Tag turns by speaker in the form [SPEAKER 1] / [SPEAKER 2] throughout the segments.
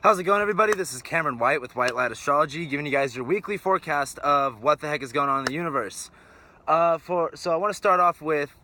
[SPEAKER 1] How's it going, everybody? This is Cameron White with White Light Astrology, giving you guys your weekly forecast of what the heck is going on in the universe. So I want to start off with,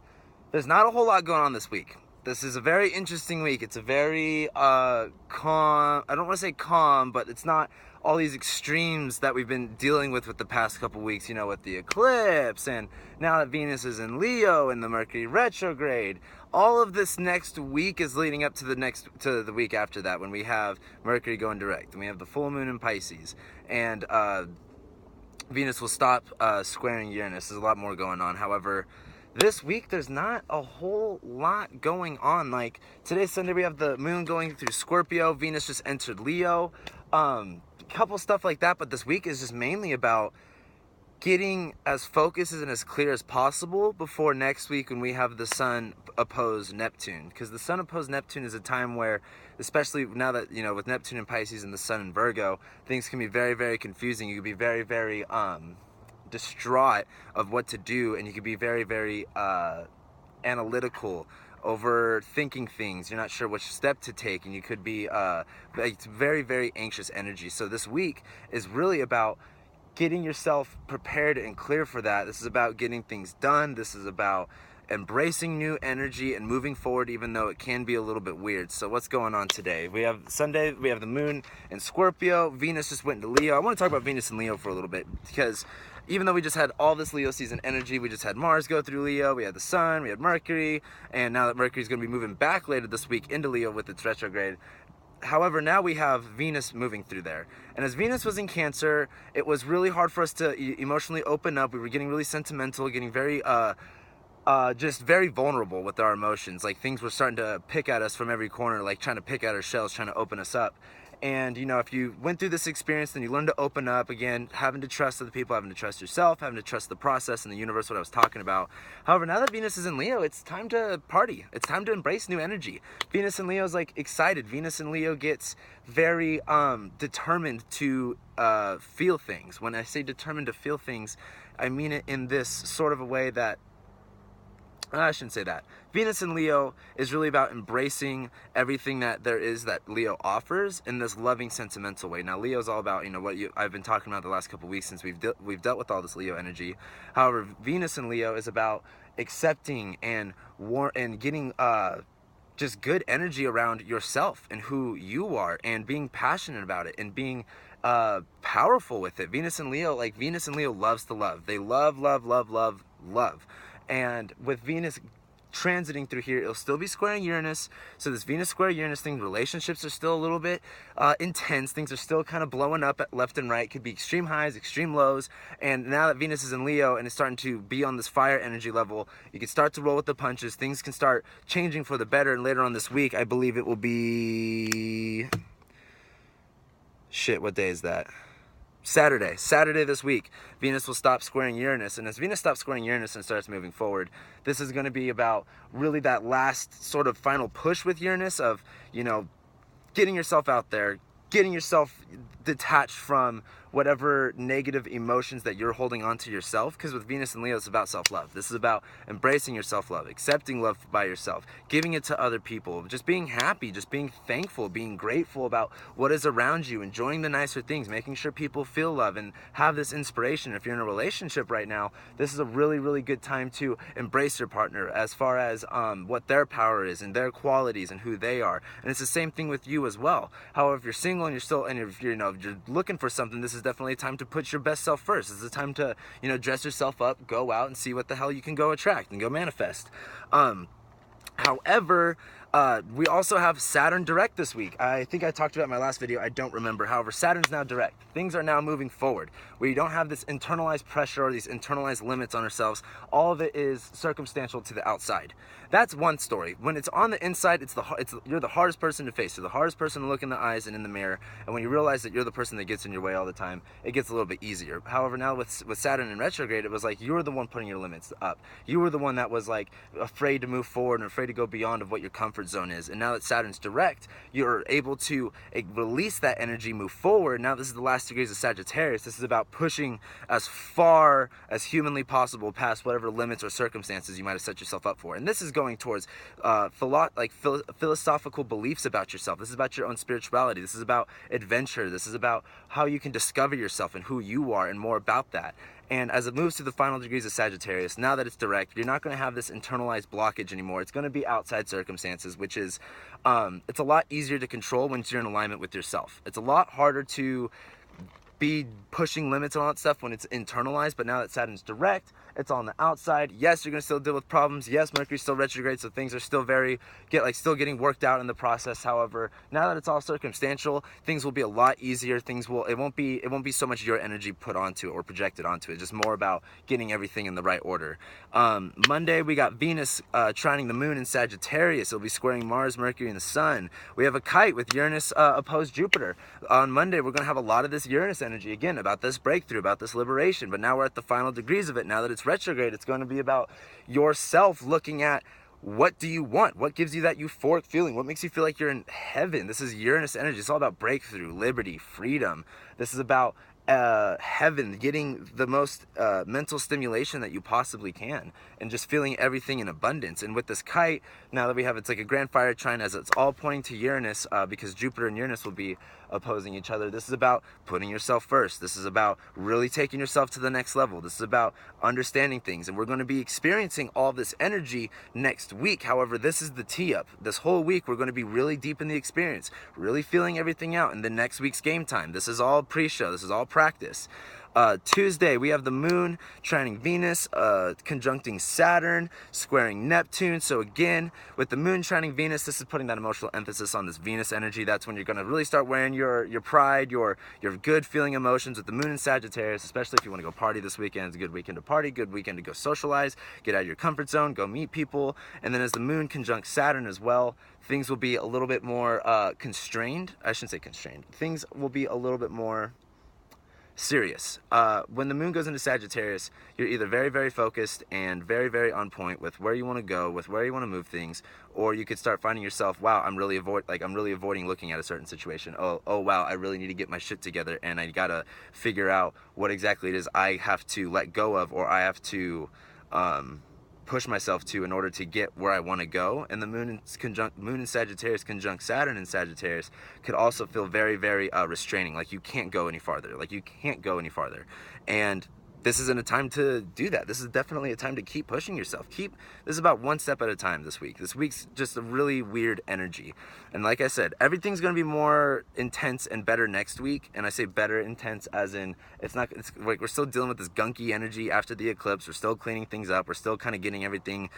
[SPEAKER 1] there's not a whole lot going on this week. This is a very interesting week. It's a very calm, I don't want to say calm, but it's not all these extremes that we've been dealing with the past couple weeks, you know, with the eclipse, and now that Venus is in Leo and the Mercury retrograde. All of this next week is leading up to the week after that, when we have Mercury going direct and we have the full moon in Pisces, and Venus will stop squaring Uranus. There's a lot more going on. However, this week there's not a whole lot going on. Like today, Sunday, we have the moon going through Scorpio. Venus just entered Leo. Couple stuff like that, but this week is just mainly about getting as focused and as clear as possible before next week, when we have the Sun opposed Neptune. Because the Sun opposed Neptune is a time where, especially now that, you know, with Neptune in Pisces and the Sun in Virgo, things can be very, very confusing. You can be very, very distraught of what to do, and you can be very, very analytical, overthinking things. You're not sure which step to take, and you could be it's very, very anxious energy. So this week is really about getting yourself prepared and clear for that. This is about getting things done. This is about embracing new energy and moving forward, even though it can be a little bit weird. So what's going on today? We have Sunday, we have the moon in Scorpio. Venus just went into Leo. I want to talk about Venus and Leo for a little bit, because even though we just had all this Leo season energy, we just had Mars go through Leo, we had the Sun, we had Mercury, and now that Mercury's going to be moving back later this week into Leo with its retrograde. However, now we have Venus moving through there. And as Venus was in Cancer, it was really hard for us to emotionally open up. We were getting really sentimental, getting very, just very vulnerable with our emotions. Like things were starting to pick at us from every corner, like trying to pick at our shells, trying to open us up. And, you know, if you went through this experience, then you learn to open up again, having to trust other people, having to trust yourself, having to trust the process and the universe, what I was talking about. However, now that Venus is in Leo, it's time to party. It's time to embrace new energy. Venus in Leo is like excited. Venus in Leo gets very determined to feel things. When I say determined to feel things, I mean it in this sort of a way that, I shouldn't say that. Venus in Leo is really about embracing everything that there is that Leo offers in this loving, sentimental way. Now, Leo is all about, you know, what I've been talking about the last couple weeks since we've dealt with all this Leo energy. However, Venus in Leo is about accepting and getting just good energy around yourself and who you are, and being passionate about it and being powerful with it. Venus in Leo loves to love. They love, love, love, love, love. And with Venus transiting through here, it'll still be squaring Uranus. So this Venus square Uranus thing, relationships are still a little bit intense. Things are still kind of blowing up at left and right. Could be extreme highs, extreme lows. And now that Venus is in Leo and it's starting to be on this fire energy level, you can start to roll with the punches. Things can start changing for the better. And later on this week, I believe it will be... Shit, what day is that? Saturday this week, Venus will stop squaring Uranus. And as Venus stops squaring Uranus and starts moving forward, this is going to be about really that last sort of final push with Uranus of, you know, getting yourself out there, getting yourself detached from whatever negative emotions that you're holding on to yourself. Because with Venus and Leo, it's about self-love. This is about embracing your self-love, accepting love by yourself, giving it to other people, just being happy, just being thankful, being grateful about what is around you, enjoying the nicer things, making sure people feel love and have this inspiration. If you're in a relationship right now, this is a really, really good time to embrace your partner as far as what their power is and their qualities and who they are. And it's the same thing with you as well. However, if you're single and if you're, you know, if you're looking for something, this is definitely a time to put your best self first. This is a time to, you know, dress yourself up, go out and see what the hell you can go attract and go manifest. However, we also have Saturn direct this week. I think I talked about it in my last video. I don't remember. However, Saturn's now direct. Things are now moving forward. We don't have this internalized pressure or these internalized limits on ourselves. All of it is circumstantial to the outside. That's one story. When it's on the inside, you're the hardest person to face. You're the hardest person to look in the eyes and in the mirror. And when you realize that you're the person that gets in your way all the time, it gets a little bit easier. However, now with Saturn in retrograde, it was like you were the one putting your limits up. You were the one that was like afraid to move forward and afraid to go beyond of what your comfort comfort zone is. And now that Saturn's direct, you're able to release that energy, move forward. Now this is the last degrees of Sagittarius. This is about pushing as far as humanly possible past whatever limits or circumstances you might have set yourself up for. And this is going towards philosophical beliefs about yourself. This is about your own spirituality. This is about adventure. This is about how you can discover yourself and who you are, and more about that. And as it moves to the final degrees of Sagittarius, now that it's direct, you're not going to have this internalized blockage anymore. It's going to be outside circumstances, which is, it's a lot easier to control once you're in alignment with yourself. It's a lot harder to be pushing limits and all that stuff when it's internalized, but now that Saturn's direct, it's on the outside. Yes, you're going to still deal with problems. Yes, Mercury's still retrograde, so things are still still getting worked out in the process. However, now that it's all circumstantial, things will be a lot easier. It won't be so much your energy put onto it or projected onto it. Just more about getting everything in the right order. Monday, we got Venus trining the moon in Sagittarius. It'll be squaring Mars, Mercury, and the Sun. We have a kite with Uranus opposed Jupiter. On Monday, we're going to have a lot of this Uranus energy, again, about this breakthrough, about this liberation. But now we're at the final degrees of it. Now that it's retrograde, it's going to be about yourself looking at, what do you want? What gives you that euphoric feeling? What makes you feel like you're in heaven? This is Uranus energy. It's all about breakthrough, liberty, freedom. This is about heaven, getting the most mental stimulation that you possibly can, and just feeling everything in abundance. And with this kite, now that we have, it's like a grand fire trine, as it's all pointing to Uranus, because Jupiter and Uranus will be opposing each other. This is about putting yourself first. This is about really taking yourself to the next level. This is about understanding things, and we're going to be experiencing all this energy next week. However, this is the tee up. This whole week we're going to be really deep in the experience, really feeling everything out. And the next week's game time, this is all pre-show, this is all practice. Tuesday, we have the moon trining Venus, conjuncting Saturn, squaring Neptune. So again, with the moon trining Venus, this is putting that emotional emphasis on this Venus energy. That's when you're going to really start wearing your pride, your good feeling emotions. With the moon in Sagittarius, especially if you want to go party this weekend, it's a good weekend to party, good weekend to go socialize, get out of your comfort zone, go meet people. And then as the moon conjuncts Saturn as well, things will be a little bit more constrained. I shouldn't say constrained. Things will be a little bit more serious. When the moon goes into Sagittarius, you're either very, very focused and very, very on point with where you want to go, with where you want to move things, or you could start finding yourself, wow, I'm really avoiding looking at a certain situation. Oh wow, I really need to get my shit together, and I gotta figure out what exactly it is I have to let go of, or I have to push myself to, in order to get where I want to go. And the moon in Sagittarius conjunct Saturn in Sagittarius could also feel very, very restraining, like you can't go any farther, and this isn't a time to do that. This is definitely a time to keep pushing yourself. This is about one step at a time this week. This week's just a really weird energy. And like I said, everything's going to be more intense and better next week. And I say better intense as in, it's like we're still dealing with this gunky energy after the eclipse. We're still cleaning things up. We're still kind of getting everything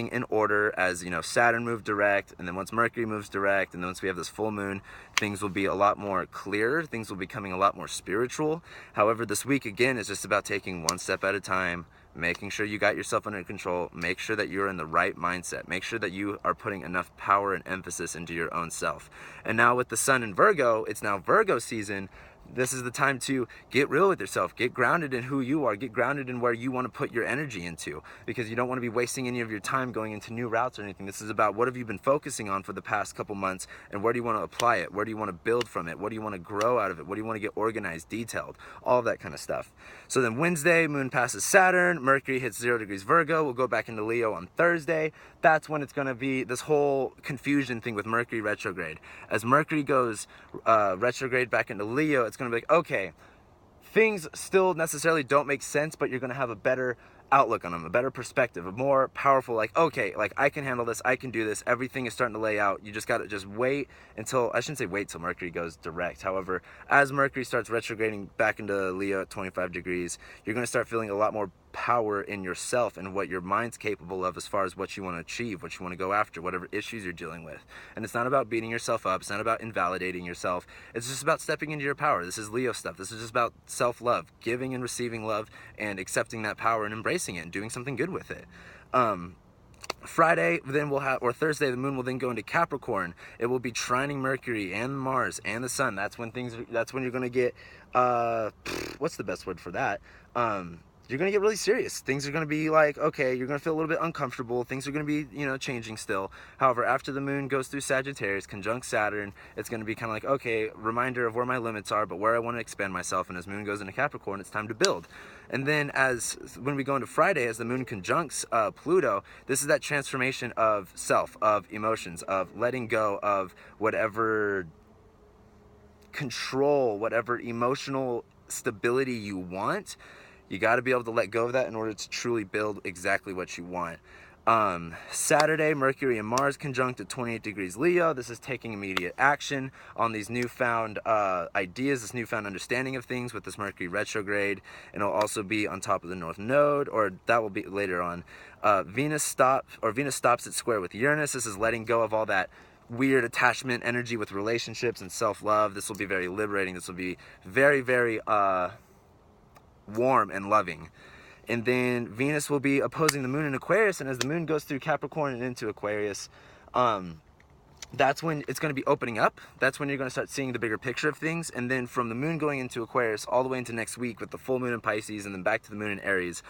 [SPEAKER 1] in order, as, you know, Saturn moved direct, and then once Mercury moves direct, and then once we have this full moon, things will be a lot more clear. Things will be becoming a lot more spiritual. However, this week again is just about taking one step at a time, making sure you got yourself under control, make sure that you're in the right mindset, make sure that you are putting enough power and emphasis into your own self. And now with the sun in Virgo, it's now Virgo season. This is the time to get real with yourself, get grounded in who you are, get grounded in where you want to put your energy into, because you don't want to be wasting any of your time going into new routes or anything. This is about, what have you been focusing on for the past couple months, and where do you want to apply it? Where do you want to build from it? What do you want to grow out of it? What do you want to get organized, detailed, all of that kind of stuff. So then Wednesday, moon passes Saturn, Mercury hits 0 degrees Virgo. We'll go back into Leo on Thursday. That's when it's going to be this whole confusion thing with Mercury retrograde. As Mercury goes retrograde back into Leo, it's going to be like, okay, things still necessarily don't make sense, but you're going to have a better outlook on them, a better perspective, a more powerful, like, okay, like I can handle this, I can do this, everything is starting to lay out. You just got to just wait until, I shouldn't say wait till Mercury goes direct. However, as Mercury starts retrograding back into Leo at 25 degrees, you're going to start feeling a lot more power in yourself and what your mind's capable of, as far as what you want to achieve, what you want to go after, whatever issues you're dealing with. And it's not about beating yourself up, it's not about invalidating yourself, it's just about stepping into your power. This is Leo stuff. This is just about self-love, giving and receiving love, and accepting that power and embracing it and doing something good with it. Friday, then we'll have, or Thursday, the moon will then go into Capricorn. It will be trining Mercury and Mars and the sun. That's when you're going to get, what's the best word for that? you're going to get really serious. Things are going to be like, okay, you're going to feel a little bit uncomfortable. Things are going to be, you know, changing still. However, after the moon goes through Sagittarius, conjunct Saturn, it's going to be kind of like, okay, reminder of where my limits are, but where I want to expand myself. And as moon goes into Capricorn, it's time to build. And then when we go into Friday, as the moon conjuncts Pluto, this is that transformation of self, of emotions, of letting go of whatever control, whatever emotional stability you want. You got to be able to let go of that in order to truly build exactly what you want. Saturday, Mercury and Mars conjunct at 28 degrees Leo. This is taking immediate action on these newfound ideas, this newfound understanding of things with this Mercury retrograde. And it'll also be on top of the North Node, or that will be later on. Venus stops at square with Uranus. This is letting go of all that weird attachment energy with relationships and self-love. This will be very liberating. This will be very, very warm and loving. And then Venus will be opposing the moon in Aquarius, and as the moon goes through Capricorn and into Aquarius, that's when it's going to be opening up. That's when you're going to start seeing the bigger picture of things. And then from the moon going into Aquarius all the way into next week with the full moon in Pisces, and then back to the moon in Aries.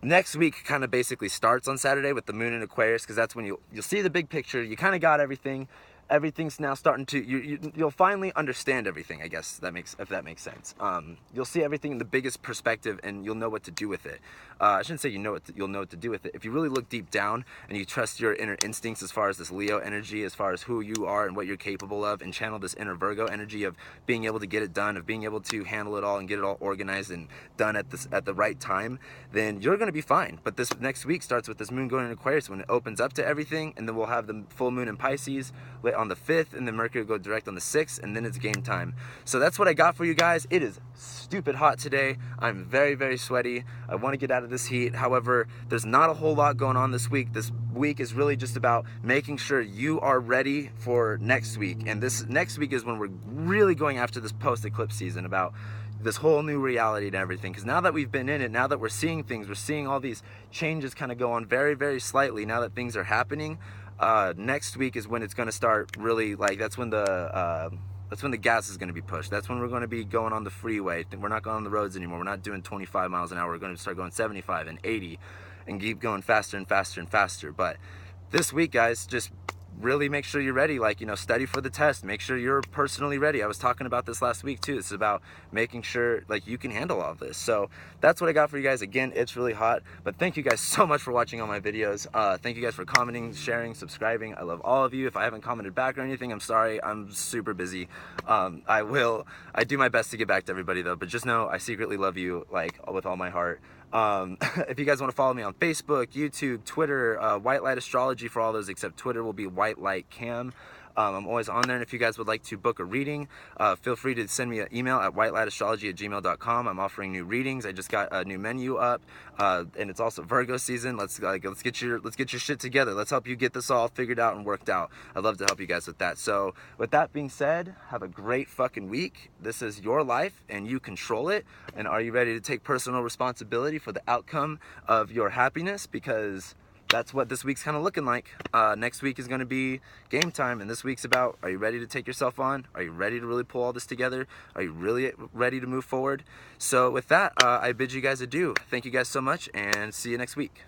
[SPEAKER 1] Next week kind of basically starts on Saturday with the moon in Aquarius, because that's when you'll see the big picture. You kind of got everything. Everything's now starting to, you'll finally understand everything, I guess, if that makes sense. You'll see everything in the biggest perspective, and you'll know what to do with it. I shouldn't say you'll know what to do with it. If you really look deep down and you trust your inner instincts as far as this Leo energy, as far as who you are and what you're capable of, and channel this inner Virgo energy of being able to get it done, of being able to handle it all and get it all organized and done at the right time, then you're going to be fine. But this next week starts with this moon going in Aquarius, when it opens up to everything, and then we'll have the full moon in Pisces on the 5th, and then Mercury will go direct on the 6th, and then it's game time. So that's what I got for you guys. It is stupid hot today. I'm very, very sweaty. I want to get out of this heat. However, there's not a whole lot going on this week. This week is really just about making sure you are ready for next week. And this next week is when we're really going after this post-eclipse season, about this whole new reality and everything. Because now that we've been in it, now that we're seeing things, we're seeing all these changes kind of go on very, very slightly now that things are happening. Next week is when it's going to start really, like, that's when the gas is going to be pushed. That's when we're going to be going on the freeway. We're not going on the roads anymore. We're not doing 25 miles an hour. We're going to start going 75 and 80 and keep going faster and faster and faster. But this week, guys, just really make sure you're ready. Like, you know, study for the test. Make sure you're personally ready. I was talking about this last week too. It's about making sure, like, you can handle all of this. So that's what I got for you guys. Again, it's really hot, but thank you guys so much for watching all my videos. Thank you guys for commenting, sharing, subscribing. I love all of you. If I haven't commented back or anything, I'm sorry. I'm super busy. I do my best to get back to everybody though, but just know I secretly love you, like, with all my heart. If you guys want to follow me on Facebook, YouTube, Twitter, White Light Astrology for all those except Twitter will be White Light Cam. I'm always on there, and if you guys would like to book a reading, feel free to send me an email at whitelightastrology@gmail.com. I'm offering new readings. I just got a new menu up, and it's also Virgo season. Let's get your shit together. Let's help you get this all figured out and worked out. I'd love to help you guys with that. So with that being said, have a great fucking week. This is your life, and you control it. And are you ready to take personal responsibility for the outcome of your happiness? Because that's what this week's kind of looking like. Next week is going to be game time, and this week's about, are you ready to take yourself on? Are you ready to really pull all this together? Are you really ready to move forward? So with that, I bid you guys adieu. Thank you guys so much, and see you next week.